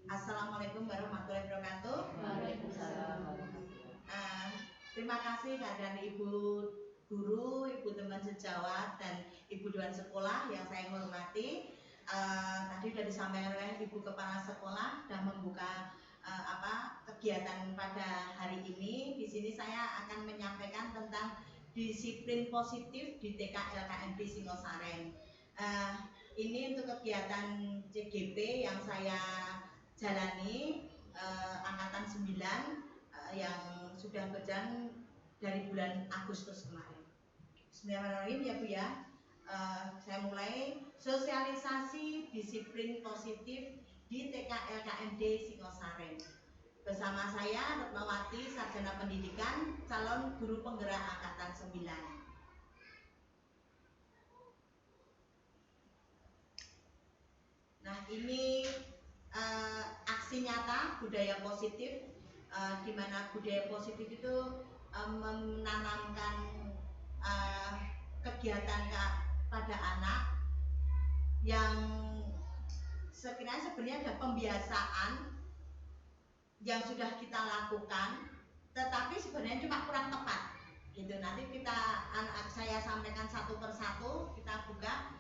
Assalamualaikum warahmatullahi wabarakatuh. Waalaikumsalam. Terima kasih kehadiran Ibu Guru, Ibu teman sejawat, dan Ibu Dewan Sekolah yang saya hormati. Tadi sudah disampaikan oleh Ibu Kepala Sekolah dan membuka kegiatan pada hari ini. Di sini saya akan menyampaikan tentang disiplin positif di TK LKMD Singosaren. Ini untuk kegiatan CGP yang saya jalani angkatan 9 yang sudah berjalan dari bulan Agustus kemarin. Bismillahirrahmanirrahim ya Bu ya. Saya mulai sosialisasi disiplin positif di TK LKMD Singosaren. Bersama saya Retnawati, Sarjana Pendidikan, calon guru penggerak angkatan 9. Nah, ini aksi nyata budaya positif, di mana budaya positif itu menanamkan kegiatan pada anak yang sebenarnya ada pembiasaan yang sudah kita lakukan, tetapi sebenarnya cuma kurang tepat. Gitu. Nanti saya sampaikan satu persatu, kita buka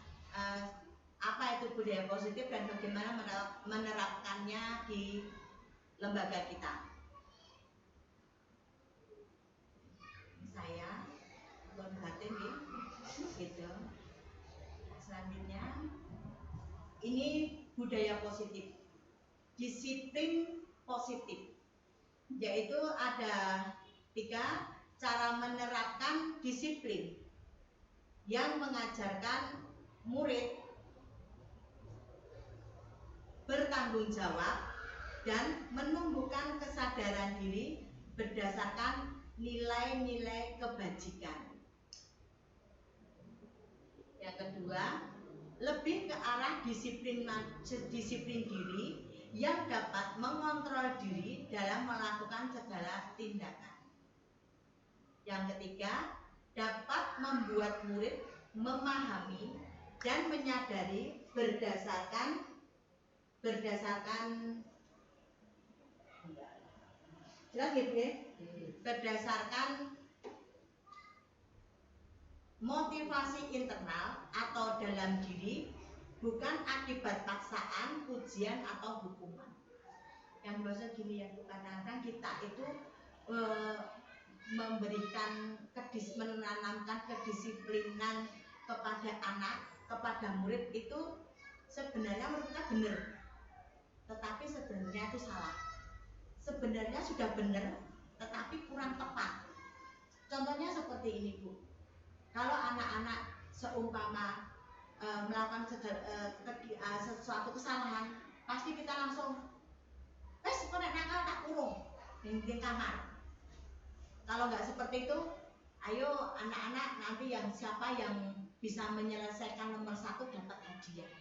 apa itu budaya positif dan bagaimana menerapkannya di lembaga kita. Saya batin gitu. Selanjutnya ini budaya positif, disiplin positif, yaitu ada 3 cara menerapkan disiplin yang mengajarkan murid bertanggung jawab dan menumbuhkan kesadaran diri berdasarkan nilai-nilai kebajikan. Yang kedua, lebih ke arah disiplin diri yang dapat mengontrol diri dalam melakukan segala tindakan. Yang ketiga, dapat membuat murid memahami dan menyadari berdasarkan motivasi internal atau dalam diri, bukan akibat paksaan, ujian atau hukuman. Yang biasa gini ya, kadang-kadang kita itu menanamkan kedisiplinan kepada anak, kepada murid itu sebenarnya menurut kita benar, tetapi sebenarnya itu salah. Sebenarnya sudah benar, tetapi kurang tepat. Contohnya seperti ini Bu. Kalau anak-anak seumpama melakukan sesuatu kesalahan, pasti kita langsung sekolah nakal tak kurung di kamar. Kalau nggak seperti itu, ayo anak-anak nanti siapa yang bisa menyelesaikan nomor 1 dapat hadiah.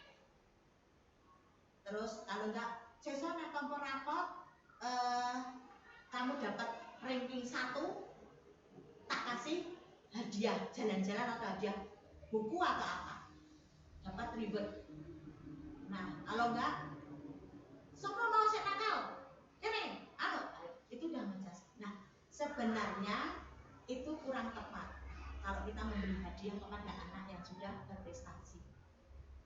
Terus kalau enggak, sesona kompor rapot, kamu dapat ranking 1, tak kasih hadiah jalan-jalan atau hadiah buku atau apa, dapat ribet. Nah kalau enggak, semua mau saya nakal, kering, itu udah ngecas. Nah sebenarnya itu kurang tepat kalau kita memberi hadiah kepada anak yang sudah berprestasi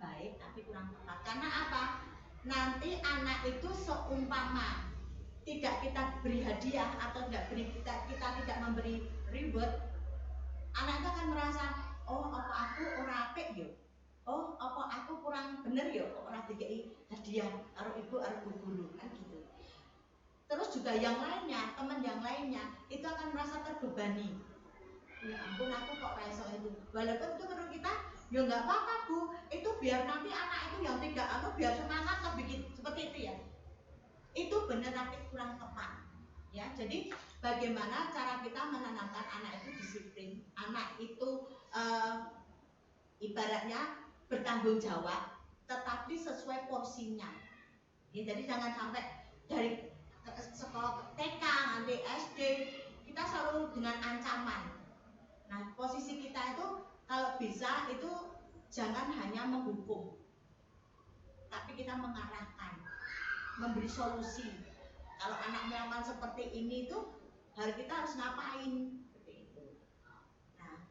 baik, tapi kurang tepat. Karena apa? Nanti anak itu seumpama tidak kita beri hadiah atau kita tidak memberi reward, anak itu akan merasa, oh apa aku ora apik yo, oh apa aku kurang bener yo, ora dikei hadiah karo ibu karo guru, kan gitu. Terus juga yang lainnya, teman yang lainnya itu akan merasa terbebani. Ya ampun, aku kok reso itu. Walaupun itu menurut kita, ya nggak apa-apa Bu, itu biar nanti anak itu yang tidak biar semangat bikin seperti itu ya. Itu benar tapi kurang tepat. Ya, jadi bagaimana cara kita menanamkan anak itu disiplin, anak itu ibaratnya bertanggung jawab, tetapi sesuai porsinya. Ya, jadi jangan sampai dari sekolah TK nanti SD kita selalu dengan ancaman. Nah, posisi kita itu kalau bisa itu jangan hanya menghukum, tapi kita mengarahkan. memberi solusi. Kalau anak melakukan seperti ini tuh kita harus ngapain seperti itu. Nah,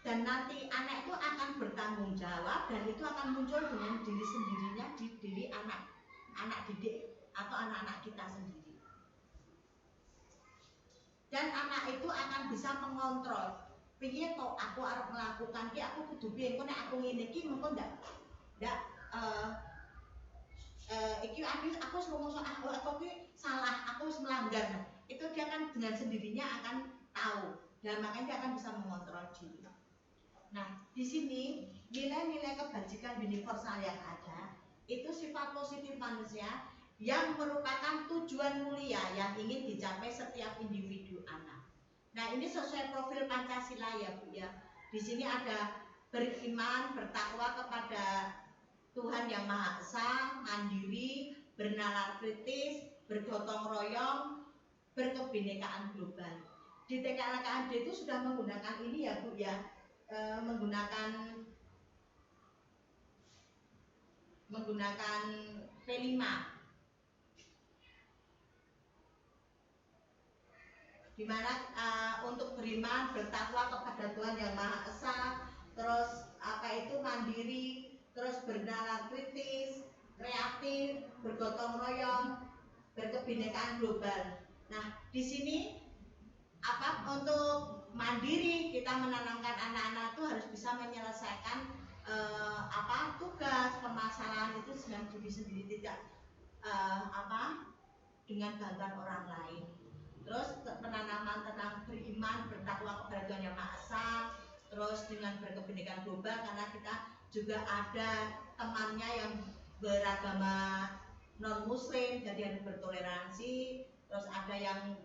dan nanti anak itu akan bertanggung jawab dan itu akan muncul dengan diri sendirinya di diri anak didik atau anak-anak kita sendiri. Dan anak itu akan bisa mengontrol. Piye to aku harus melakukan ki aku kudu piye engko nek aku ngene iki mengko ndak iki aku ngomong soal aku ki salah, aku wis melanggar. Itu dia kan dengan sendirinya akan tahu dan makanya dia akan bisa mengontrol diri. Nah, di sini nilai-nilai kebajikan universal yang ada itu sifat positif manusia yang merupakan tujuan mulia yang ingin dicapai setiap individu anak. Nah, ini sesuai profil Pancasila ya Bu ya. Di sini ada beriman, bertakwa kepada Tuhan yang Maha Esa, mandiri, bernalar kritis, bergotong royong, berkebinekaan global. Di TKLKMD itu sudah menggunakan ini ya Bu ya, menggunakan P5, di mana untuk beriman, bertakwa kepada Tuhan yang Maha Esa, terus mandiri, terus bernalar kritis, kreatif, bergotong royong, berkebinekaan global. Nah, di sini untuk mandiri kita menanamkan anak-anak itu harus bisa menyelesaikan tugas permasalahan itu dengan diri sendiri, tidak dengan bantuan orang lain. Terus penanaman tentang beriman, bertakwa kepada Tuhan yang Maha Esa, terus dengan berkebinekaan global karena kita juga ada temannya yang beragama non muslim jadi harus bertoleransi, terus ada yang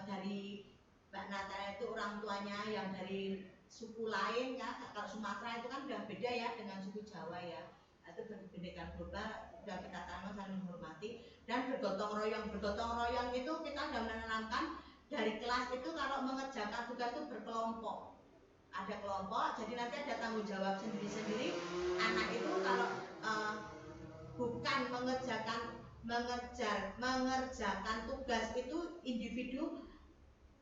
dari Mbak Natara itu orang tuanya yang dari suku lain kan. Kalau Sumatera itu kan udah beda ya dengan suku Jawa ya. Itu berkebinekaan global sudah kita tanam saling menghormati dan bergotong royong itu kita sudah menanamkan dari kelas itu kalau mengerjakan tugas itu berkelompok, ada kelompok, jadi nanti ada tanggung jawab sendiri-sendiri. Anak itu kalau bukan mengerjakan tugas itu individu,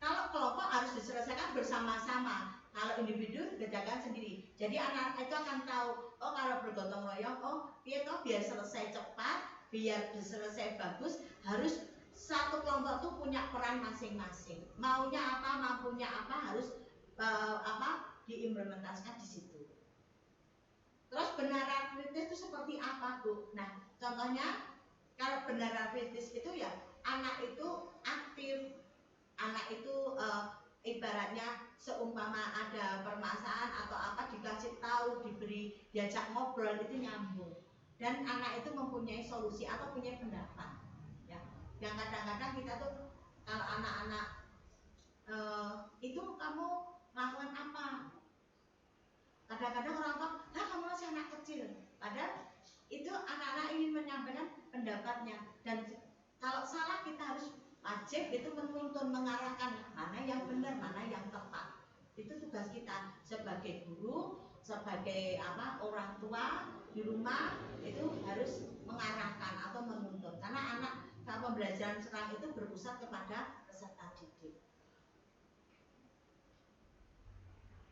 kalau kelompok harus diselesaikan bersama-sama, kalau individu kerjakan sendiri. Jadi anak itu akan tahu, oh kalau bergotong royong, biar selesai cepat, biar selesai bagus, harus satu kelompok itu punya peran masing-masing. Maunya apa, mampunya apa, harus diimplementasikan di situ. Terus benaran kritis itu seperti apa Bu? Nah, contohnya kalau benaran kritis itu ya anak itu aktif, anak itu ibaratnya seumpama ada permasalahan atau apa dikasih tahu, diajak ngobrol itu nyambung. Dan anak itu mempunyai solusi atau punya pendapat. Ya, yang kadang-kadang kita tuh kalau anak-anak itu kamu melakukan apa? Kadang-kadang orang tua, kamu masih anak kecil. Padahal itu anak-anak ingin menyampaikan pendapatnya. Dan kalau salah kita harus wajib itu menuntun, mengarahkan mana yang benar, mana yang tepat. Itu tugas kita sebagai guru, sebagai orang tua di rumah itu harus mengarahkan atau menuntun. Karena anak saat pembelajaran sekarang itu berpusat kepada peserta didik.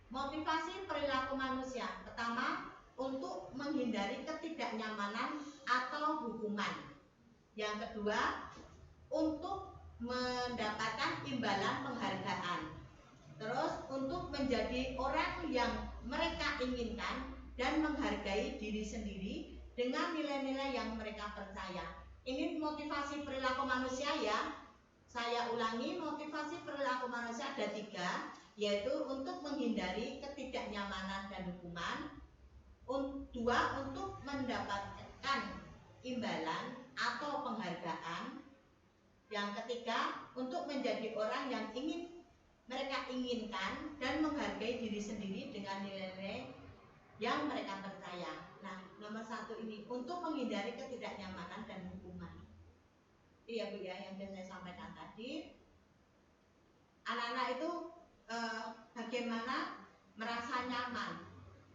Motivasi perilaku manusia. Pertama, untuk menghindari ketidaknyamanan atau hukuman. Yang kedua, untuk mendapatkan imbalan penghargaan. Terus untuk menjadi orang yang mereka inginkan dan menghargai diri sendiri dengan nilai-nilai yang mereka percaya. Ini motivasi perilaku manusia ya. Saya ulangi, motivasi perilaku manusia ada 3, yaitu untuk menghindari ketidaknyamanan dan hukuman. 2, untuk mendapatkan imbalan atau penghargaan. Yang ketiga, untuk menjadi orang yang mereka inginkan dan menghargai diri sendiri dengan nilai-nilai yang mereka percaya. Nah, nomor 1 ini untuk menghindari ketidaknyamanan dan hukuman. Iya Bu ya, yang sudah saya sampaikan tadi. Anak-anak itu bagaimana merasa nyaman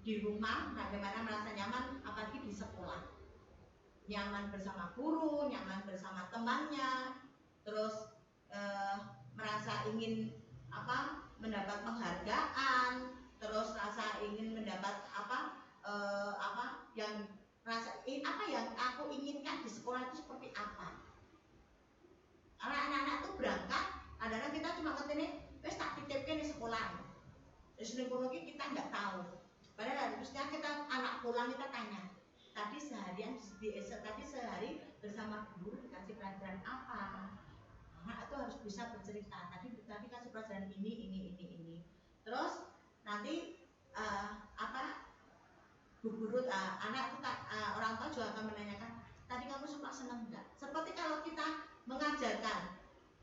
di rumah, bagaimana merasa nyaman apalagi di sekolah. nyaman bersama guru, nyaman bersama temannya, terus merasa ingin mendapat penghargaan, terus rasa ingin mendapat yang aku inginkan di sekolah itu seperti apa. Anak-anak tuh berangkat, kadang-kadang kita cuma ngerti wes tak titipkan di sekolah. Terus di kita nggak tahu. Padahal harusnya kita anak pulang kita tanya, tadi sehari bersama guru dikasih pelajaran apa? Anak itu harus bisa bercerita. Tadi kasih pelajaran ini. Terus nanti bu guru anak itu orang tua juga akan menanyakan, tadi kamu senang enggak? Seperti kalau kita mengajarkan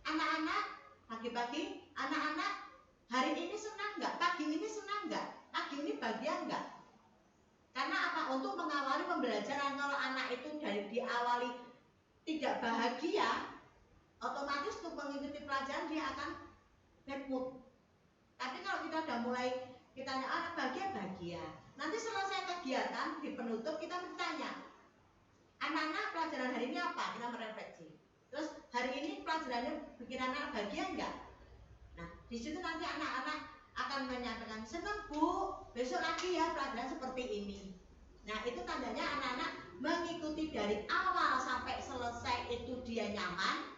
anak-anak pagi-pagi, anak-anak hari ini senang enggak? Pagi ini senang enggak? Pagi ini bahagia enggak? Karena apa? Untuk mengawali pembelajaran. Kalau anak itu dari diawali tidak bahagia, otomatis untuk mengikuti pelajaran dia akan bad mood. Tapi kalau kita udah mulai kita tanya anak bahagia, nanti selesai kegiatan di penutup kita bertanya, anak-anak pelajaran hari ini apa? Kita merefleksi. Terus hari ini pelajarannya bikin anak bahagia enggak? Nah, di situ nanti anak-anak akan menyampaikan, senang Bu, besok lagi ya pelajaran seperti ini. Nah, itu tandanya anak-anak mengikuti dari awal sampai selesai itu dia nyaman,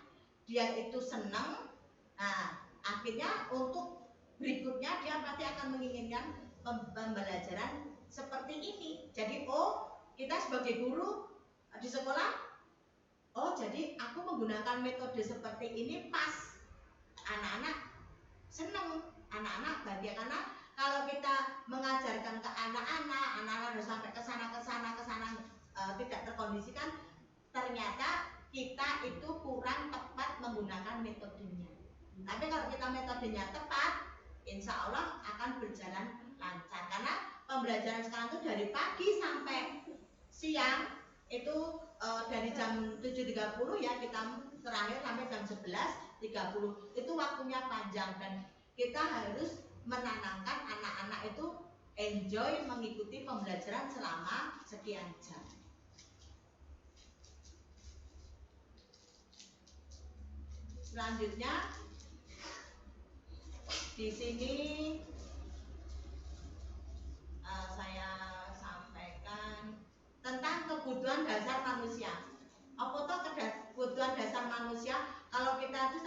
dia itu senang. Nah, akhirnya untuk berikutnya dia pasti akan menginginkan pembelajaran seperti ini. Jadi kita sebagai guru di sekolah, jadi aku menggunakan metode seperti ini pas anak-anak senang, anak-anak bahagia. Karena kalau kita mengajarkan ke anak-anak harus sampai ke sana tidak terkondisikan, ternyata kita itu kurang tepat menggunakan metodenya. Tapi kalau kita metodenya tepat, insya Allah akan berjalan lancar. Karena pembelajaran sekarang itu dari pagi sampai siang itu dari jam 7.30 ya kita terakhir sampai jam 11.30 itu waktunya panjang, dan kita harus menanamkan anak-anak itu enjoy mengikuti pembelajaran selama sekian jam. Selanjutnya di sini saya sampaikan tentang kebutuhan dasar manusia. Apa tuh kebutuhan dasar manusia? Kalau kita itu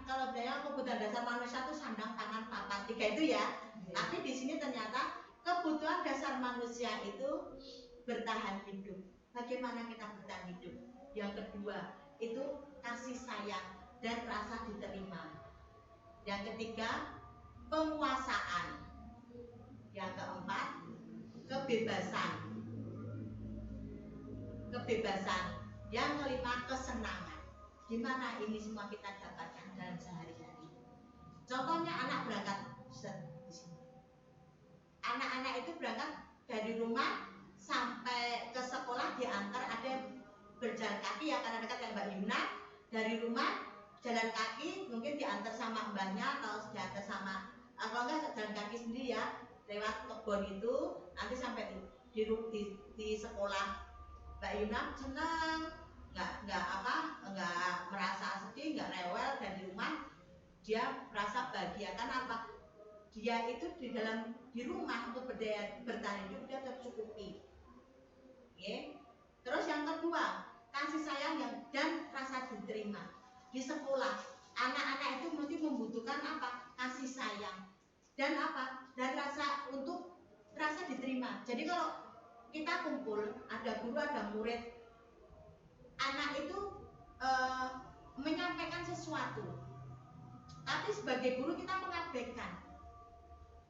kalau bilang kebutuhan dasar manusia itu sandang, pangan, papan, 3 itu ya. Tapi di sini ternyata kebutuhan dasar manusia itu bertahan hidup. Bagaimana kita bertahan hidup? Yang kedua itu kasih sayang dan rasa diterima. Yang ketiga penguasaan. Yang keempat kebebasan. Yang kelima kesenangan. Gimana ini semua kita dapatkan dalam sehari-hari? Contohnya anak berangkat di sini. Anak-anak itu berangkat dari rumah sampai ke sekolah diantar, ada berjalan kaki ya karena dekat dengan Mbak Yuna. Dari rumah jalan kaki, mungkin diantar sama mbahnya atau diantar sama kalau enggak jalan kaki sendiri ya, lewat kebun itu nanti sampai di sekolah. Mbak Yuna senang, nggak merasa sedih, nggak rewel, dan di rumah dia merasa bahagia. Karena apa? Dia itu di rumah untuk bertahan hidup dia tercukupi. Okay? Terus yang kedua kasih sayang dan rasa diterima. Di sekolah anak-anak itu mesti membutuhkan apa? Kasih sayang dan apa? Dan rasa diterima. Jadi kalau kita kumpul, ada guru, ada murid, anak itu menyampaikan sesuatu, tapi sebagai guru kita mengabaikan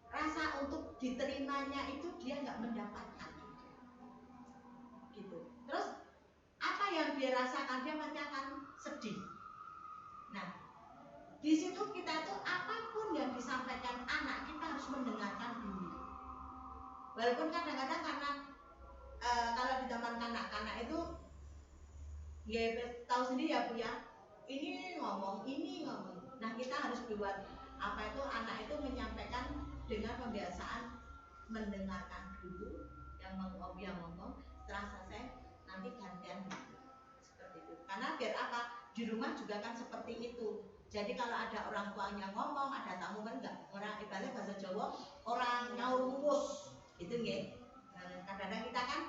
rasa untuk diterimanya, itu dia nggak mendapatkan gitu. Terus apa yang dia rasakan, dia pasti akan sedih. Nah, di situ kita tuh apapun yang disampaikan anak, kita harus mendengarkan dulu. Walaupun kadang-kadang karena kalau di zaman kanak-kanak itu ya tahu sendiri ya Bu ya, ini ngomong. Nah, kita harus buat anak itu menyampaikan dengan pembiasaan mendengarkan dulu, yang ngomong setelah selesai nanti gantian di rumah juga kan seperti itu. Jadi kalau ada orang tuanya ngomong, ada tamu kan enggak, orang ibaratnya bahasa Jawa orang ngawurus itu nggih. Kadang-kadang kita kan,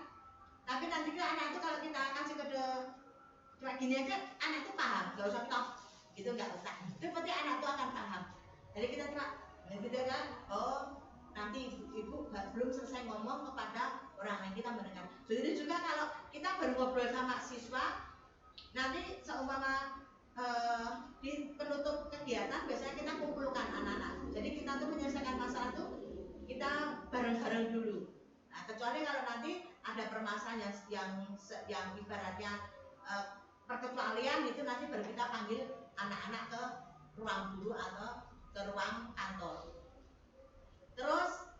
tapi nanti ke anak itu kalau kita kasih kode cuma gini aja, anak itu paham, nggak usah kita gitu, nggak usah. Itu berarti anak itu akan paham. Jadi kita cuma gitu kan, oh nanti ibu belum selesai ngomong kepada orang lain, kita mendengar. Begitu juga kalau kita berngobrol sama siswa, nanti seumpama di penutup kegiatan biasanya kita kumpulkan anak-anak. Jadi kita tuh menyelesaikan masalah tuh kita bareng-bareng dulu. Nah, kecuali kalau nanti ada permasalahan yang ibaratnya perkecualian, itu nanti baru kita panggil anak-anak ke ruang guru atau ke ruang kantor. Terus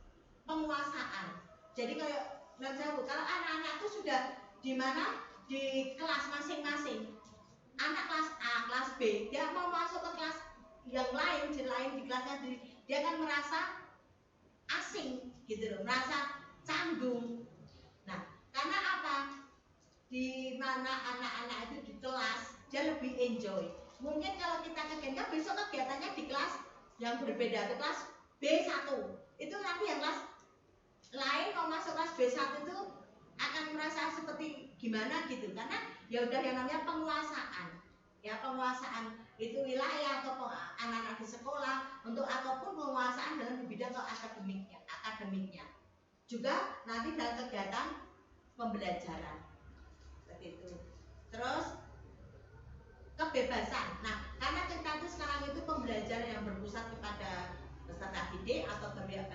penguasaan. Jadi kalau anak-anak itu sudah di mana, di kelas masing-masing. Anak kelas A, kelas B, dia mau masuk ke kelas yang lain di kelasnya sendiri, dia akan merasa asing gitu loh, merasa canggung. Nah, karena apa? Di mana anak-anak itu di kelas, dia lebih enjoy. Mungkin kalau kita kegiatan besok kegiatannya di kelas yang berbeda, ke kelas B1. Itu nanti yang kelas lain mau masuk kelas B1 itu akan merasa seperti gimana gitu, karena ya udah yang namanya penguasaan. Ya, penguasaan itu wilayah atau anak-anak di sekolah untuk ataupun penguasaan dalam bidang akademiknya. Juga nanti dalam kegiatan pembelajaran. Seperti itu. Terus kebebasan. Nah, karena kita itu sekarang itu pembelajaran yang berpusat kepada peserta didik atau kepada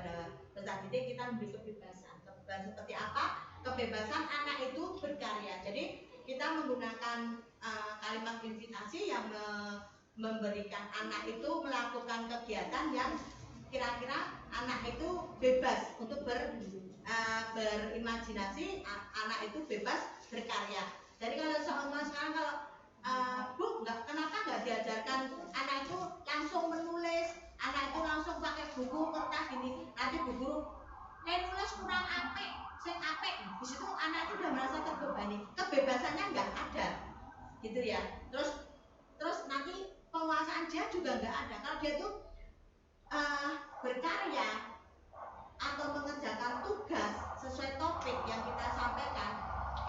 peserta didik, kita memberi kebebasan. Kebebasan seperti apa? Kebebasan anak itu berkarya. Jadi kita menggunakan kalimat invitasi yang memberikan anak itu melakukan kegiatan yang kira-kira anak itu bebas untuk berimajinasi, anak itu bebas berkarya. Jadi kalau sekarang kalau Bu, kenapa nggak diajarkan anak itu langsung menulis, anak itu langsung pakai buku kertas gini, nanti bu guru nulis kurang apik, sing apik, di situ anak itu udah merasa terbebani, kebebasannya nggak ada, gitu ya. Terus nanti penguasaan dia juga nggak ada. Kalau dia tuh berkarya atau mengerjakan tugas sesuai topik yang kita sampaikan,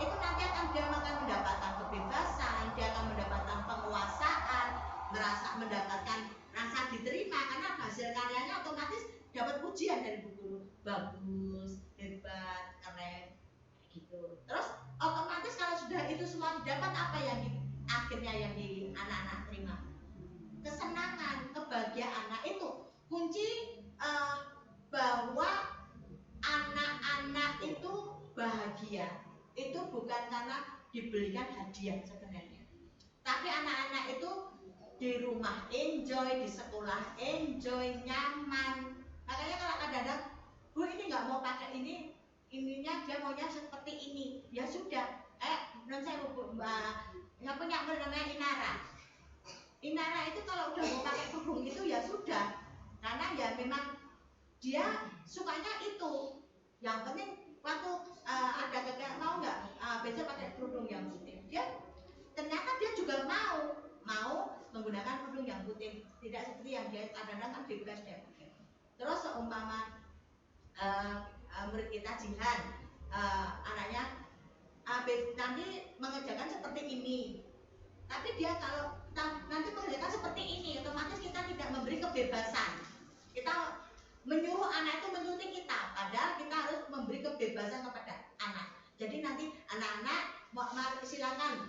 itu nanti dia akan mendapatkan kebebasan, dia akan mendapatkan penguasaan, mendapatkan rasa diterima karena hasil karyanya otomatis dapat pujian dari bu guru, bagus, hebat, keren, gitu. Terus otomatis kalau sudah itu semua didapat, apa yang akhirnya yang di anak-anak terima? Kesenangan, kebahagiaan. Nah, itu kunci bahwa anak-anak itu bahagia. Itu bukan karena dibelikan hadiah sebenarnya, tapi anak-anak itu di rumah enjoy, di sekolah enjoy, nyaman. Makanya kalau kadang-kadang Bu ini nggak mau pakai ininya dia maunya seperti ini, ya sudah. Non saya nggak punya namanya Inara. Inara itu kalau udah mau pakai kerudung itu ya sudah, karena ya memang dia sukanya itu. Yang penting waktu ada kegiatan mau nggak besok pakai kerudung yang putih, dia ternyata dia juga mau menggunakan kerudung yang putih, tidak seperti yang dia kadang-kadang kan bebas dia pakai. Terus seumpama murid kita Jihan, anaknya nanti mengerjakan seperti ini, tapi dia kalau nanti mengerjakan seperti ini, otomatis kita tidak memberi kebebasan. Kita menyuruh anak itu menuruti kita, padahal kita harus memberi kebebasan kepada anak. Jadi nanti anak-anak silakan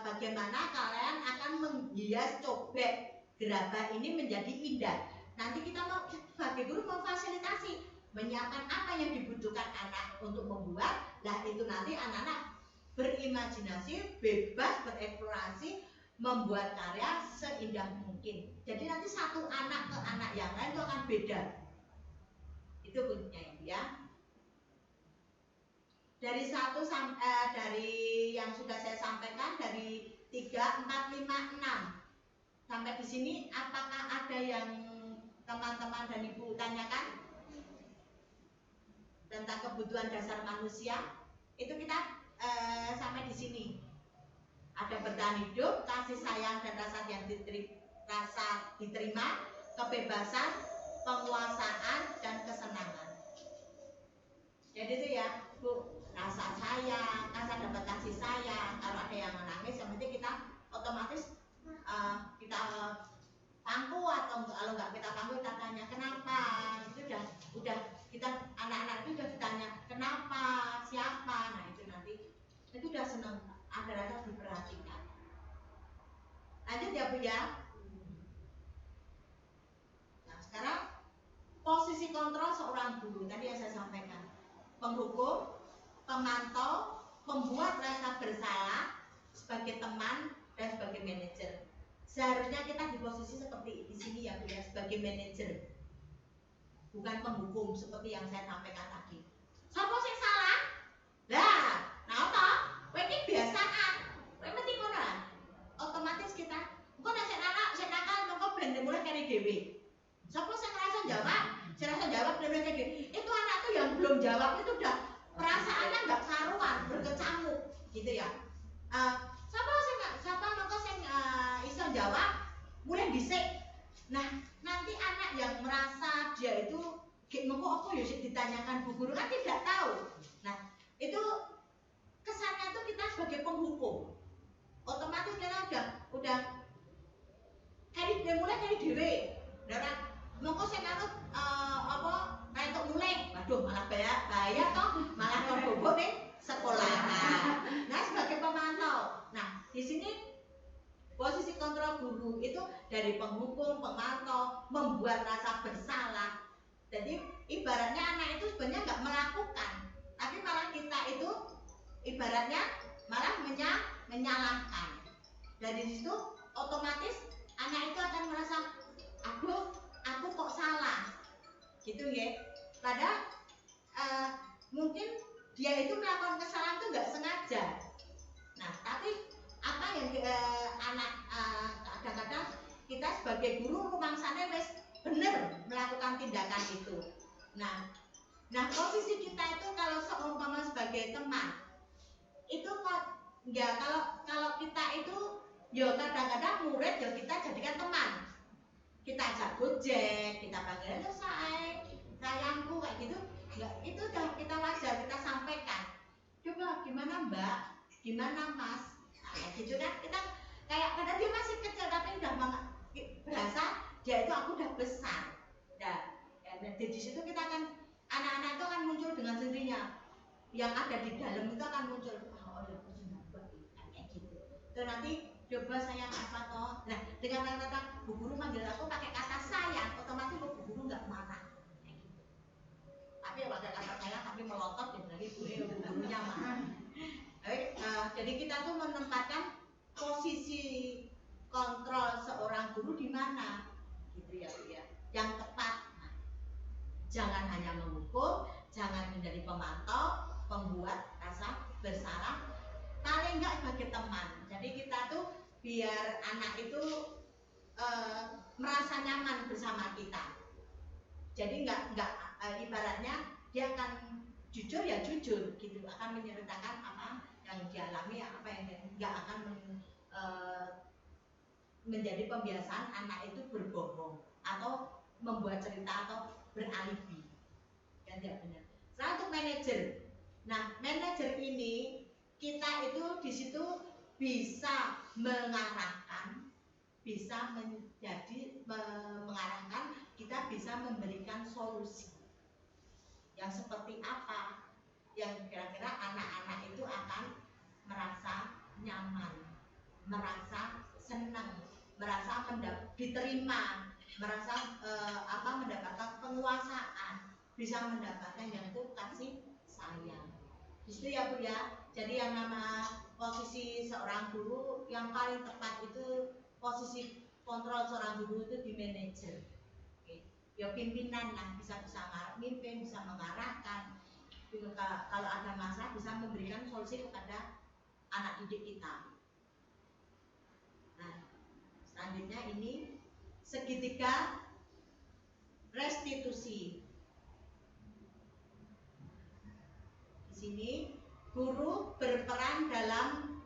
bagaimana kalian akan menghias cobek gerabah ini menjadi indah. Nanti kita mau sebagai guru memfasilitasi, menyiapkan apa yang dibutuhkan anak untuk membuat. Nah itu nanti anak-anak berimajinasi, bebas bereksplorasi, membuat karya seindah mungkin. Jadi nanti satu anak ke anak yang lain itu akan beda. Itu kuncinya ya. Dari dari yang sudah saya sampaikan dari 3, 4, 5, 6 sampai di sini, apakah ada yang teman-teman dan ibu tanyakan tentang kebutuhan dasar manusia? Itu kita sampai di sini. Ada bertahan hidup, kasih sayang dan rasa diterima, kebebasan, penguasaan, dan kesenangan. Jadi itu ya Bu, rasa sayang, rasa dapat kasih sayang. Kalau ada yang menangis, yang penting kita otomatis kita pangku, atau kalau nggak kita pangku kita tanya kenapa. Itu udah kita anak-anak itu udah ditanya kenapa, siapa. Nah itu nanti itu udah seneng, ada rasa diperhatikan. Lanjut ya Bu ya. Nah sekarang posisi kontrol seorang guru tadi yang saya sampaikan, penghukum, pemantau, pembuat rasa bersalah sebagai teman dan sebagai manajer. Seharusnya kita di posisi seperti di sini ya Bu ya, sebagai manajer, bukan penghukum seperti yang saya sampaikan tadi. Siapa sing salah? Lah, nah apa? Kowe iki biasaan. Kowe mesti ngono. Otomatis kita engko nek sing nakal mengko ben mulai kari dhewe. Siapa sing ngerasa jawab? Sing ngerasa jawab dhewe dhewe. Itu anak tuh yang belum jawab itu udah perasaannya enggak karuan, berkecamuk gitu ya. Siapa mengko sing iso jawab mulai dhisik. Nah, nanti anak yang merasa dia itu mengko apa ya sih ditanyakan Bu Guru kan tidak tahu. Nah, itu kesannya tuh kita sebagai penghukum. Otomatis kita udah mulai dari dhewe. Nah, mengko sing anut apa kayak untuk mulai, waduh malah bahaya toh, malah berbobot nih sekolah. Nah, sebagai pemantau. Nah, di sini posisi kontrol guru itu dari penghukum, pemantau, membuat rasa bersalah. Jadi ibaratnya anak itu sebenarnya nggak melakukan, tapi malah kita itu ibaratnya malah menyalahkan. Dari situ otomatis anak itu akan merasa, aduh, aku kok salah, gitu ya. Padahal mungkin dia itu melakukan kesalahan itu nggak sengaja. Nah, tapi apa yang anak kadang-kadang kita sebagai guru rumangsane wis bener melakukan tindakan itu. Nah posisi kita itu kalau seumpama sebagai teman itu kok ya kalau kita itu ya kadang-kadang murid ya kita jadikan teman. Kita ajak gojek, kita panggil sayangku kayak gitu. Enggak, itu udah kita wajar kita sampaikan. Coba gimana Mbak? Gimana Mas? Kayak gitu kan kita kayak karena dia masih kecil tapi udah berasa dia itu aku udah besar. Nah, di situ kita akan anak-anak itu akan muncul dengan sendirinya. Yang ada di dalam itu akan muncul. Oh ya aku sudah kayak gitu. Terus nanti coba sayang apa toh? Nah dengan kata Bu Guru manggil aku pakai kata sayang, otomatis Bu Guru nggak marah. Kayak gitu. Tapi ya pakai kata sayang tapi melotot ya berarti Bu Gurunya marah. Jadi kita tuh menempatkan posisi kontrol seorang guru di mana, gitu ya Bu ya, yang tepat. Nah, jangan hanya menghukum, jangan menjadi pemantau, pembuat rasa bersalah, paling enggak sebagai teman. Jadi kita tuh biar anak itu merasa nyaman bersama kita. Jadi enggak ibaratnya dia akan jujur ya jujur gitu, akan menceritakan apa yang dialami, apa yang nggak akan menjadi pembiasaan anak itu berbohong atau membuat cerita atau beralibi, kan tidak benar. Sekarang untuk manajer, nah manajer ini kita itu di situ bisa mengarahkan, bisa mengarahkan, kita bisa memberikan solusi yang seperti apa yang kira-kira anak-anak itu akan merasa nyaman, merasa senang, merasa diterima, merasa mendapatkan penguasaan, bisa mendapatkan yang itu kasih sayang. Itu ya Bu ya. Jadi yang nama posisi seorang guru yang paling tepat itu posisi kontrol seorang guru itu di manajer. Ya pimpinan lah, bisa mimpin, bisa mengarahkan. Kalau ada masalah bisa memberikan solusi kepada anak didik kita. Nah, selanjutnya ini segitiga restitusi. Di sini guru berperan dalam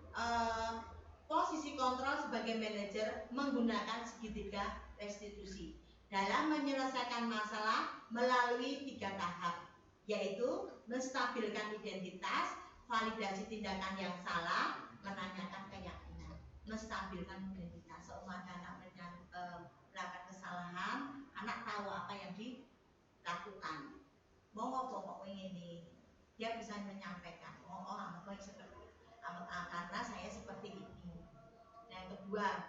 belajar menggunakan segitiga restitusi dalam menyelesaikan masalah melalui 3 tahap, yaitu menstabilkan identitas, validasi tindakan yang salah, menanyakan keyakinan. Menstabilkan identitas, seumpama anak melakukan kesalahan, anak tahu apa yang dilakukan. Mau apa ini, dia bisa menyampaikan, apa seperti karena saya seperti ini. Yang kedua,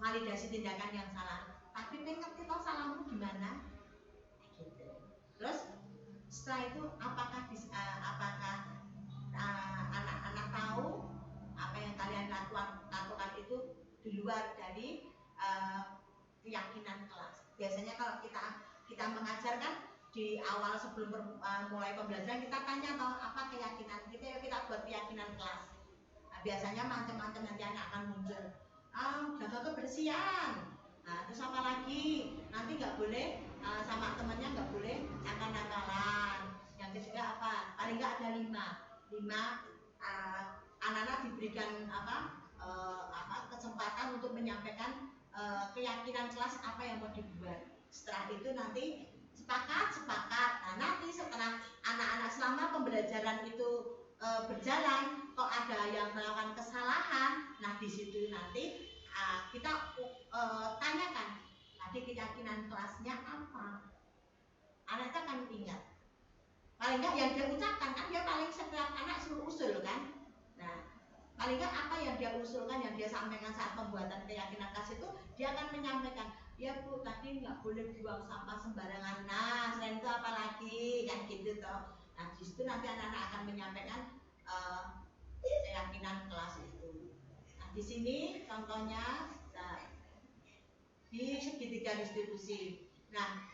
validasi tindakan yang salah. Tapi ngerti toh salahmu gimana? Gitu. Terus setelah itu apakah anak-anak tahu apa yang kalian lakukan itu di luar dari keyakinan kelas. Biasanya kalau kita mengajarkan di awal sebelum mulai pembelajaran kita tanya toh apa keyakinan kita buat keyakinan kelas. Nah, biasanya macam-macam nanti anak akan muncul. Jaga kebersihan. Nah, terus apa lagi? Nanti nggak boleh sama temannya nggak boleh nakal-nakalan. Yang ketiga apa? Paling nggak ada 5 anak-anak diberikan kesempatan untuk menyampaikan keyakinan kelas apa yang mau dibuat. Setelah itu nanti sepakat. Nah, nanti setelah anak-anak selama pembelajaran itu berjalan, kok ada yang melakukan kesalahan, nah di situ nanti kita tanyakan, tadi keyakinan kelasnya apa? Anak itu akan ingat. Paling nggak yang dia ucapkan kan dia paling setiap anak suruh usul kan. Nah, paling nggak apa yang dia usulkan, yang dia sampaikan saat pembuatan keyakinan kelas itu dia akan menyampaikan, ya Bu, tadi nggak boleh buang sampah sembarangan. Nah, selain itu apa lagi kan gitu toh. Nah, di situ nanti anak-anak akan menyampaikan keyakinan kelas itu. Nah, di sini contohnya di segitiga distribusi. Nah,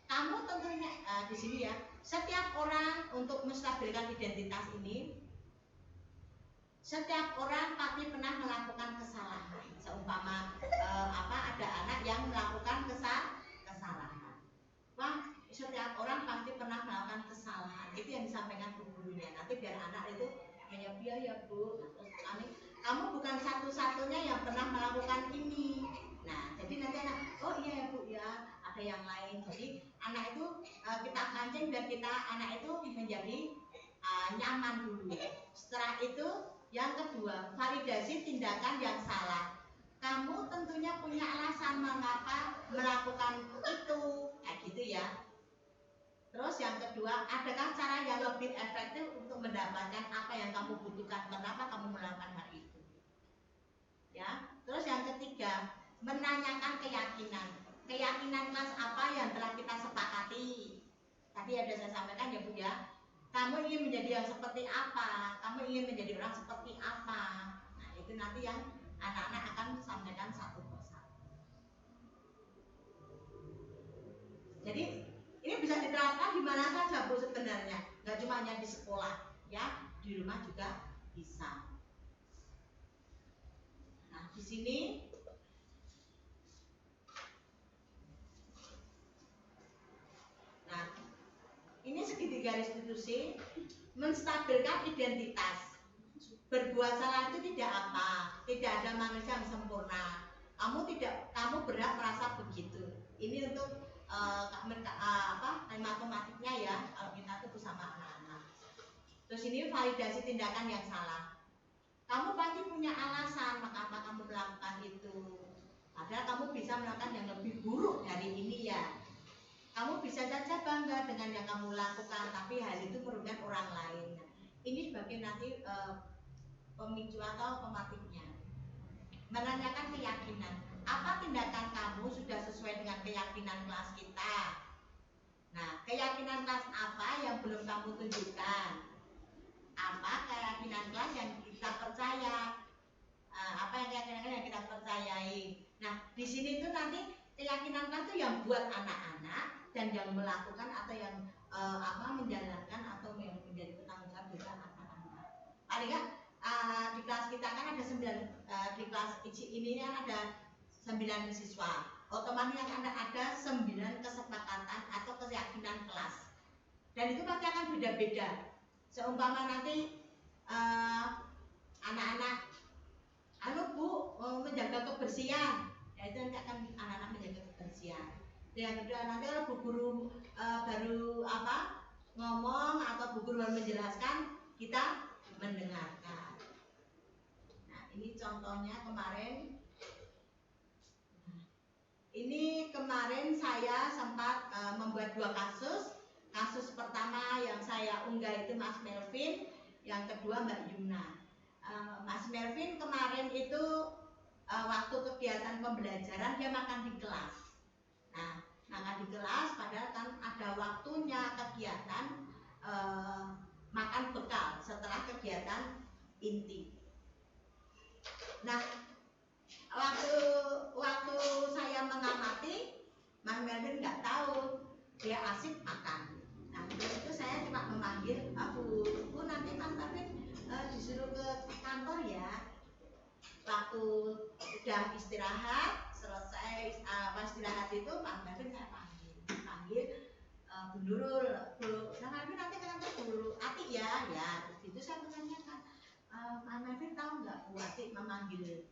kamu tentunya di sini ya, setiap orang untuk menstabilkan identitas ini, setiap orang pasti pernah melakukan kesalahan. Seumpama ada anak yang melakukan kesalahan. Wah, setiap orang pasti pernah melakukan kesalahan. Itu yang disampaikan gurunya. Nanti biar anak itu hanya ya Bu. Terus kamu bukan satu-satunya yang pernah melakukan ini. Nah, jadi nanti anak, oh iya ya Bu ya, ada yang lain. Jadi anak itu kita pancing biar anak itu menjadi nyaman dulu. Setelah itu yang kedua, validasi tindakan yang salah. Kamu tentunya punya alasan mengapa melakukan itu, kayak gitu ya. Terus yang kedua, adakah cara yang lebih efektif untuk mendapatkan apa yang kamu butuhkan? Kenapa kamu melakukan hal itu? Ya. Terus yang ketiga, menanyakan keyakinan. Keyakinan kelas apa yang telah kita sepakati? Tadi ada saya sampaikan ya Bu ya. Kamu ingin menjadi yang seperti apa? Kamu ingin menjadi orang seperti apa? Nah, itu nanti yang anak-anak akan sampaikan satu persatu. Jadi ini bisa diterapkan di mana saja Bu sebenarnya, nggak cuma hanya di sekolah, ya, di rumah juga bisa. Nah, di sini ini segitiga restitusi menstabilkan identitas. Berbuat salah itu tidak apa, tidak ada manusia yang sempurna. Kamu berhak merasa begitu. Ini untuk matematiknya ya, kalau kita tuh bersama anak-anak. Terus ini validasi tindakan yang salah. Kamu pasti punya alasan mengapa kamu melakukan itu. Padahal kamu bisa melakukan yang lebih buruk dari ini ya. Kamu bisa saja bangga dengan yang kamu lakukan, tapi hal itu merugikan orang lain. Ini sebagai nanti pemicu atau pematiknya. Menanyakan keyakinan. Apa tindakan kamu sudah sesuai dengan keyakinan kelas kita? Nah, keyakinan kelas apa yang belum kamu tunjukkan? Apa keyakinan kelas yang kita percaya? Apa yang keyakinan yang kita percayai? Nah, di sini tuh nanti keyakinan kelas itu yang buat anak-anak dan yang melakukan atau yang menjalankan atau yang menjadi bertanggung jawab juga anak-anak. Paling nggak di kelas kita kan ada 9 di kelas ini kan ada 9 siswa. Otomatis akan ada 9 kesepakatan atau keyakinan kelas. Dan itu pasti akan beda-beda. Seumpama nanti anak-anak Bu menjaga kebersihan kebersihan, itu nanti akan anak-anak menjaga kebersihan. Yang kedua nanti kalau bu guru baru ngomong atau bu guru baru menjelaskan, kita mendengarkan. Nah ini contohnya kemarin. Ini kemarin saya sempat membuat 2 kasus. Kasus pertama yang saya unggah itu Mas Melvin, yang kedua Mbak Yuna. Mas Melvin kemarin itu waktu kegiatan pembelajaran dia makan di kelas. Nah, makan di kelas padahal kan ada waktunya kegiatan makan bekal setelah kegiatan inti. Nah, waktu saya mengamati, Mas Melvin nggak tahu dia asik makan. Nah itu saya cuma memanggil, Bu nanti Mas Melvin disuruh ke kantor ya. Waktu udah istirahat selesai istirahat itu Mas Melvin saya panggil Bu Nurul, Bu Melvin nanti ke kantor Bu Ati ya. Terus itu saya menanyakan, Mas Melvin tahu nggak Bu Ati memanggil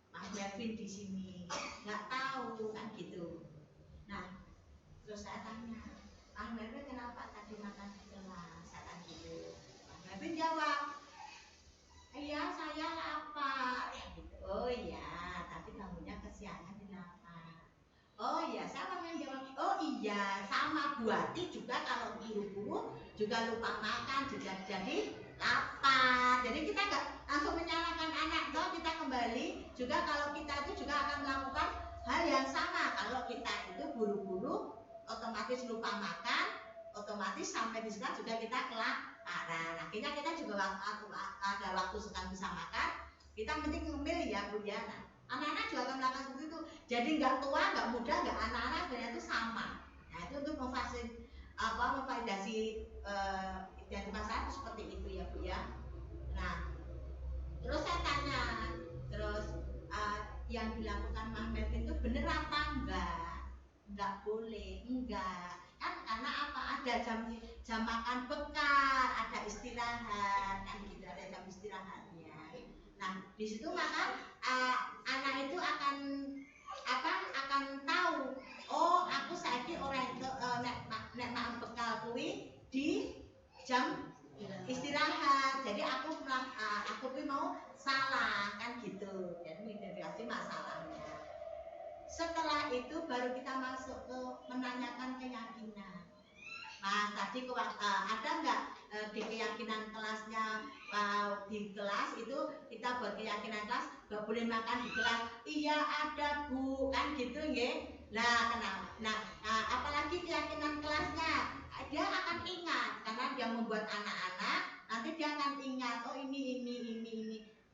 Mas Melvin di sini? Nggak tahu kan gitu. Nah terus saya tanya, Mas Melvin kenapa tadi makan di kelas? Saya tanya gitu. Mas Melvin jawab, iya saya lapar. Ya gitu. Oh iya, tapi bangunnya kesiangan kenapa? Oh iya, saya pengen jawab. Oh iya, sama Bu Ati juga kalau buru-buru juga lupa makan juga jadi lapar. Jadi kita nggak langsung menyalahkan anak, toh kita kembali juga kalau kita itu juga akan melakukan hal yang sama. Kalau kita itu buru-buru, otomatis lupa makan, otomatis sampai di sekolah juga kita kelaparan. Akhirnya kita juga ada waktu sedang bisa makan, kita penting ngemil ya Bu ya. Nah, anak-anak juga akan melakukan seperti itu. Jadi nggak tua, nggak muda, nggak anak-anak, sebenarnya itu sama. Nah itu untuk memvalidasi identitas saya itu seperti itu ya Bu ya. Nah terus saya tanya, terus yang dilakukan Mas Melvin itu bener apa enggak? Enggak boleh, enggak. Kan karena apa? Ada jam makan bekal, ada istirahat, kan gitu, ada jam istirahatnya. Nah di situ maka anak itu akan tahu, oh aku saiki orang itu nek makan bekal kuwi di jam istirahat, jadi aku mau salah kan gitu. Jadi mengidentifikasi masalahnya. Setelah itu baru kita masuk ke menanyakan keyakinan. Nah tadi ada nggak di keyakinan kelasnya, di kelas itu kita buat keyakinan kelas nggak boleh makan di kelas. Iya ada Bu, kan gitu nggih. Nah kenapa? Nah apalagi keyakinan kelasnya, dia akan ingat karena dia membuat anak-anak, nanti dia akan ingat, oh ini.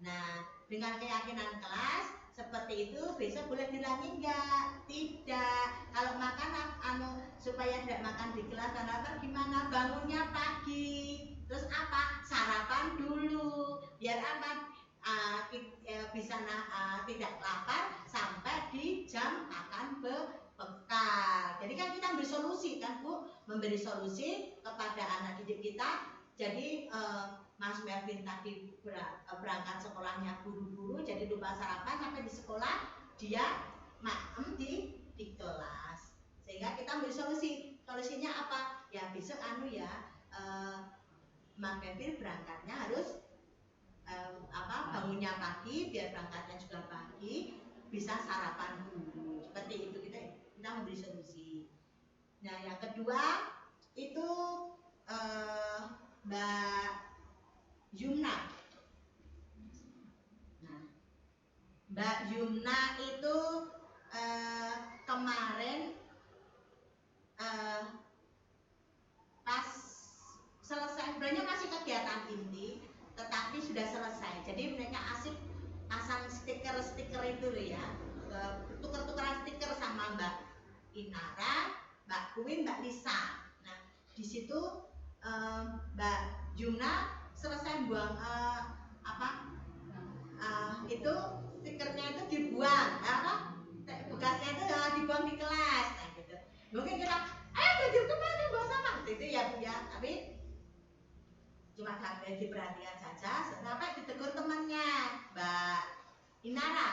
Nah dengan keyakinan kelas seperti itu besok boleh diulangi enggak? Tidak. Kalau makan supaya tidak makan di kelas dan lapar gimana? Bangunnya pagi. Terus apa? Sarapan dulu. Biar apa? Bisa tidak lapar sampai di jam makan bekal. Jadi kan kita memberi solusi kan Bu, memberi solusi kepada anak didik kita. Jadi Mas Melvin tadi berangkat sekolahnya buru-buru, jadi lupa sarapan, sampai di sekolah dia makan di kelas. Sehingga kita beri solusi. Solusinya apa? Ya besok Mas Melvin berangkatnya harus bangunnya pagi, biar berangkatnya juga pagi, bisa sarapan dulu. Seperti itu kita memberi solusi. Nah yang kedua itu Mbak Yumna. Nah, Mbak Yumna itu kemarin pas selesai, sebenarnya masih kegiatan inti, tetapi sudah selesai. Jadi mereka asik pasang stiker itu loh ya, tuker-tukeran stiker sama Mbak Inara, Mbak Kuwin, Mbak Lisa. Nah, di situ Mbak Yumna selesai buang itu stikernya itu dibuang, bekasnya itu dibuang di kelas, nah gitu. Mungkin kita, belajar kemana buang sama, itu ya Bu ya. Tapi cuma sampai diperhatikan saja, sampai ditegur temannya, Mbak Inara,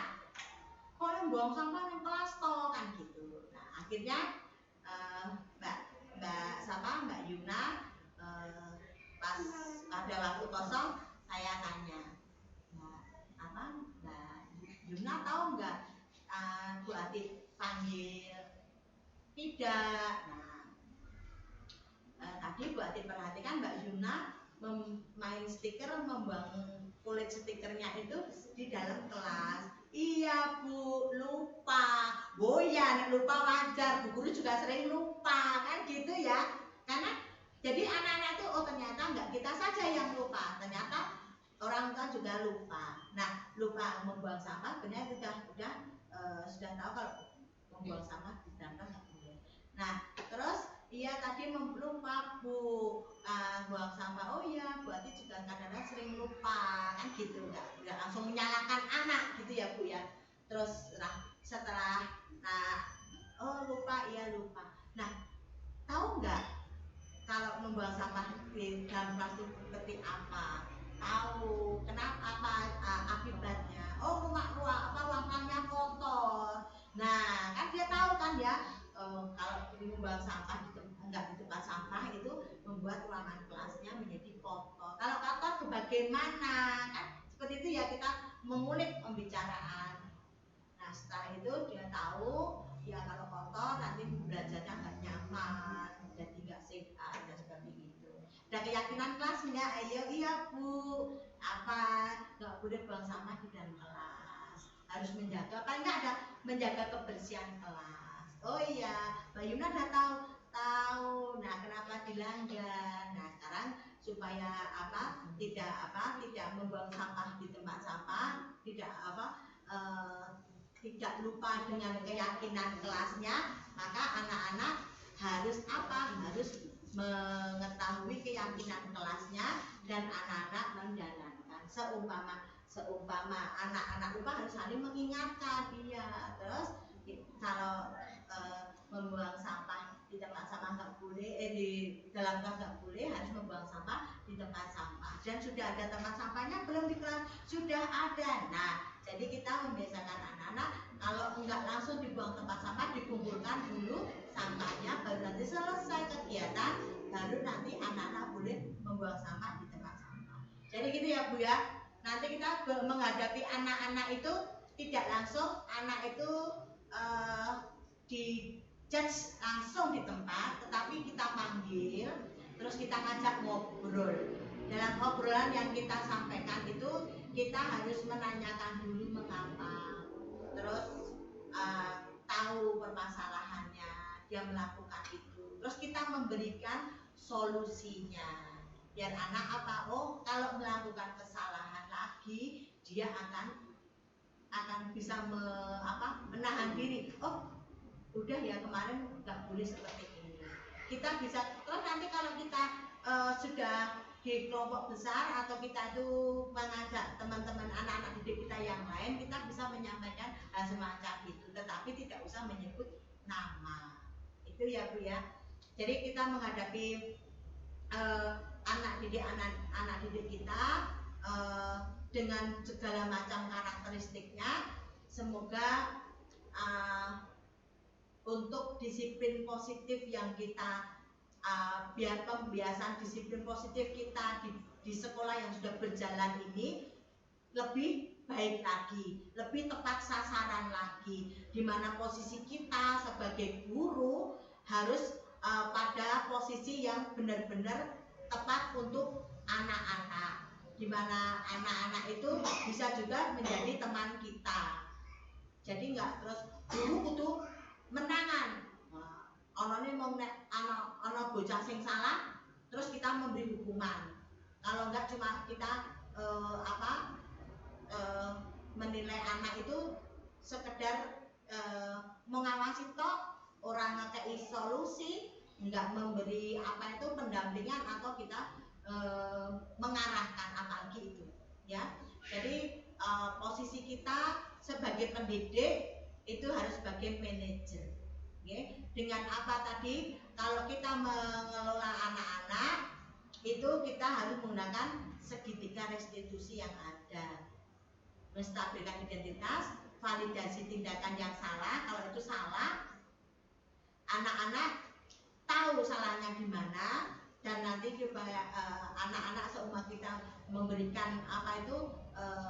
kok buang sampah yang kelas toh kan gitu. Nah akhirnya Mbak Mbak Yuna pas ada waktu kosong saya tanya, Mbak Yuna tahu nggak Bu Atit panggil tidak. Nah tadi Bu Atit perhatikan Mbak Yuna main stiker, membangun kulit stikernya itu di dalam kelas. Iya Bu, lupa. Oh ya, lupa wajar. Bu guru juga sering lupa kan gitu ya. Karena jadi anak-anak itu ternyata nggak kita saja yang lupa, ternyata orang tua juga lupa. Nah lupa membuang sampah, benar sudah tahu kalau membuang sampah di dalam nggak boleh. Nah terus iya tadi lupa Bu buang sampah. Oh iya Bu Ati juga kadang-kadang sering lupa kan gitu, nggak langsung menyalahkan anak gitu ya Bu ya. Terus setelah oh lupa, iya lupa. Nah tahu nggak kalau membuang sampah di dalam kelas itu seperti apa? Tahu kenapa, apa akibatnya? Oh ruangannya kotor. Nah kan dia tahu kan ya, kalau membuang sampah enggak di tempat sampah itu membuat ruangan kelasnya menjadi kotor. Kalau kotor bagaimana? Kan seperti itu ya, kita mengulik pembicaraan. Nah setelah itu dia tahu ya kalau kotor nanti belajarnya nggak nyaman, jadi nggak sehat dan seperti itu. Ada keyakinan kelas enggak? Ayo iya Bu, apa nggak boleh buang sampah di dalam kelas, harus menjaga apa enggak ada menjaga kebersihan kelas. Oh iya Mbak Yuna udah tahu. Nah kenapa dilanggar? Nah sekarang supaya tidak membuang sampah di tempat sampah, tidak lupa dengan keyakinan kelasnya, maka anak-anak harus mengetahui keyakinan kelasnya dan anak-anak menjalankan. Seumpama anak-anak lupa harus saling mengingatkan dia. Terus kalau membuang sampah di tempat sampah nggak boleh, di dalam kelas nggak boleh, harus membuang sampah di tempat sampah. Dan sudah ada tempat sampahnya belum di kelas? Sudah ada. Nah jadi kita membiasakan anak-anak kalau enggak langsung dibuang tempat sampah, dikumpulkan dulu sampahnya, baru nanti selesai kegiatan, baru nanti anak-anak boleh membuang sampah di tempat sampah. Jadi gitu ya Bu ya. Nanti kita menghadapi anak-anak itu tidak langsung anak itu di judge langsung di tempat, tetapi kita panggil, terus kita ngajak ngobrol. Dalam obrolan yang kita sampaikan itu kita harus menanyakan dulu mengapa, terus tahu permasalahannya dia melakukan itu, terus kita memberikan solusinya biar anak oh kalau melakukan kesalahan lagi dia akan bisa menahan diri. Oh udah ya kemarin nggak boleh seperti ini. Kita bisa terus nanti kalau kita sudah di kelompok besar atau kita itu mengajak teman-teman anak-anak didik kita yang lain, kita bisa menyampaikan hal semacam itu, tetapi tidak usah menyebut nama. Itu ya Bu ya. Jadi kita menghadapi anak didik kita dengan segala macam karakteristiknya, semoga untuk disiplin positif yang kita biar pembiasaan disiplin positif kita di sekolah yang sudah berjalan ini lebih baik lagi, lebih tepat sasaran lagi, di mana posisi kita sebagai guru harus pada posisi yang benar-benar tepat untuk anak-anak, di mana anak-anak itu bisa juga menjadi teman kita. Jadi nggak terus guru butuh menangan. Ono bocah sing salah, terus kita memberi hukuman. Kalau enggak cuma kita menilai anak itu sekedar mengawasi tok, orang ngekei solusi, enggak memberi pendampingan atau kita mengarahkan apalagi itu, ya. Jadi posisi kita sebagai pendidik itu harus sebagai manajer. Okay. Dengan apa tadi? Kalau kita mengelola anak-anak itu kita harus menggunakan segitiga restitusi yang ada, menstabilkan identitas, validasi tindakan yang salah. Kalau itu salah, anak-anak tahu salahnya di mana, dan nanti supaya anak-anak seumat kita memberikan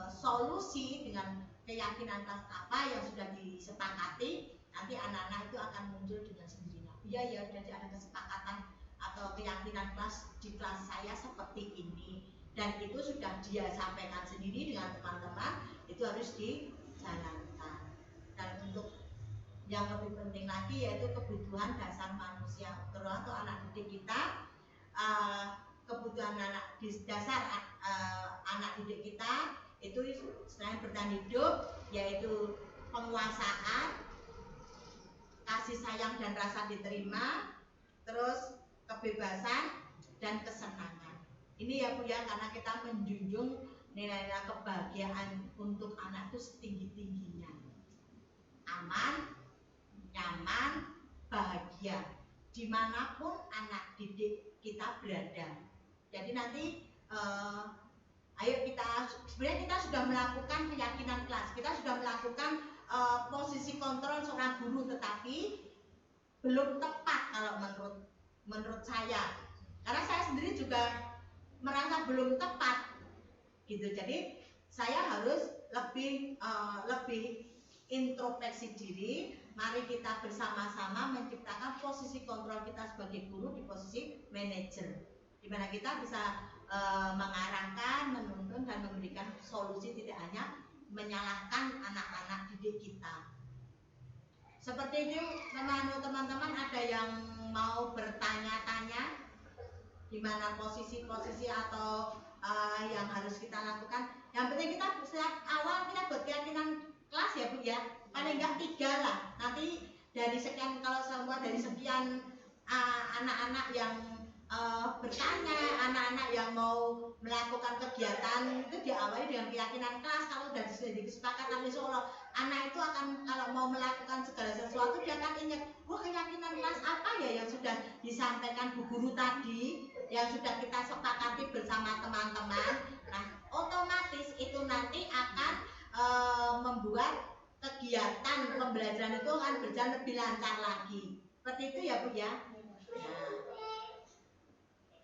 solusi dengan keyakinan apa yang sudah disepakati, nanti anak-anak itu akan muncul dengan sendirinya. Iya ya, sudah ada kesepakatan atau keyakinan di kelas saya seperti ini, dan itu sudah dia sampaikan sendiri dengan teman-teman, itu harus dijalankan. Dan untuk yang lebih penting lagi yaitu kebutuhan dasar manusia, terutama untuk anak didik kita, kebutuhan dasar anak didik kita itu selain bertahan hidup yaitu penguasaan, kasih sayang dan rasa diterima, terus kebebasan dan kesenangan. Ini ya Bu ya, karena kita menjunjung nilai-nilai kebahagiaan untuk anak itu setinggi-tingginya. Aman, nyaman, bahagia dimanapun anak didik kita berada. Jadi nanti ayo sebenarnya kita sudah melakukan keyakinan kelas, kita sudah melakukan posisi kontrol seorang guru, tetapi belum tepat kalau menurut saya, karena saya sendiri juga merasa belum tepat gitu. Jadi saya harus lebih introspeksi diri. Mari kita bersama-sama menciptakan posisi kontrol kita sebagai guru di posisi manajer, di mana kita bisa mengarahkan, menuntun dan memberikan solusi, tidak hanya menyalahkan anak-anak didik kita. Seperti itu teman-teman, ada yang mau bertanya-tanya di mana posisi-posisi atau yang harus kita lakukan. Yang penting kita sejak awal kita buat keyakinan kelas ya Bu ya, paling enggak 3 lah. Nanti dari sekian, kalau semua dari sekian anak-anak yang bertanya, anak-anak yang mau melakukan kegiatan itu diawali dengan keyakinan kelas. Kalau sudah disepakatan insya Allah anak itu akan, kalau mau melakukan segala sesuatu dia akan ingat, keyakinan kelas apa ya yang sudah disampaikan Bu Guru tadi, yang sudah kita sepakati bersama teman-teman. Nah otomatis itu nanti akan membuat kegiatan pembelajaran itu akan berjalan lebih lancar lagi. Seperti itu ya Bu ya. Nah,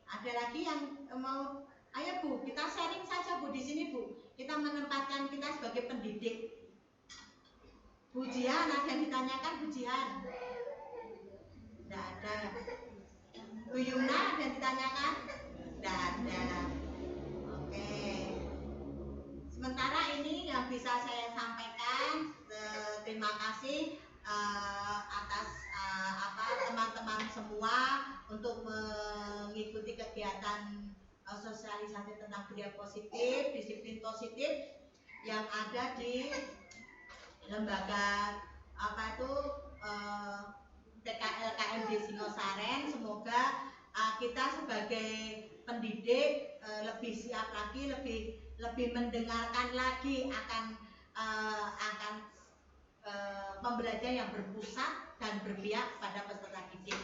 ada lagi yang mau? Ayo Bu, kita sharing saja Bu di sini Bu. Kita menempatkan kita sebagai pendidik. Bu Jihan, ada yang ditanyakan Bu Jihan? Tidak ada. Bu Yuna, ada yang ditanyakan? Tidak ada. Oke. Sementara ini yang bisa saya sampaikan, terima kasih atas teman-teman semua untuk mengikuti kegiatan sosialisasi tentang budaya positif, disiplin positif yang ada di lembaga TKLKMD Singosaren. Semoga kita sebagai pendidik lebih siap lagi, lebih mendengarkan lagi akan pembelajaran yang berpusat dan berpihak pada peserta didik.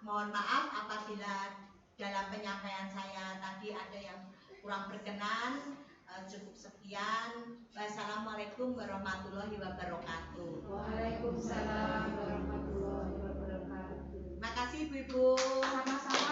Mohon maaf apabila dalam penyampaian saya tadi ada yang kurang berkenan. Cukup sekian. Wassalamualaikum warahmatullahi wabarakatuh. Waalaikumsalam warahmatullahi wabarakatuh. Makasih Ibu-ibu. Sama-sama.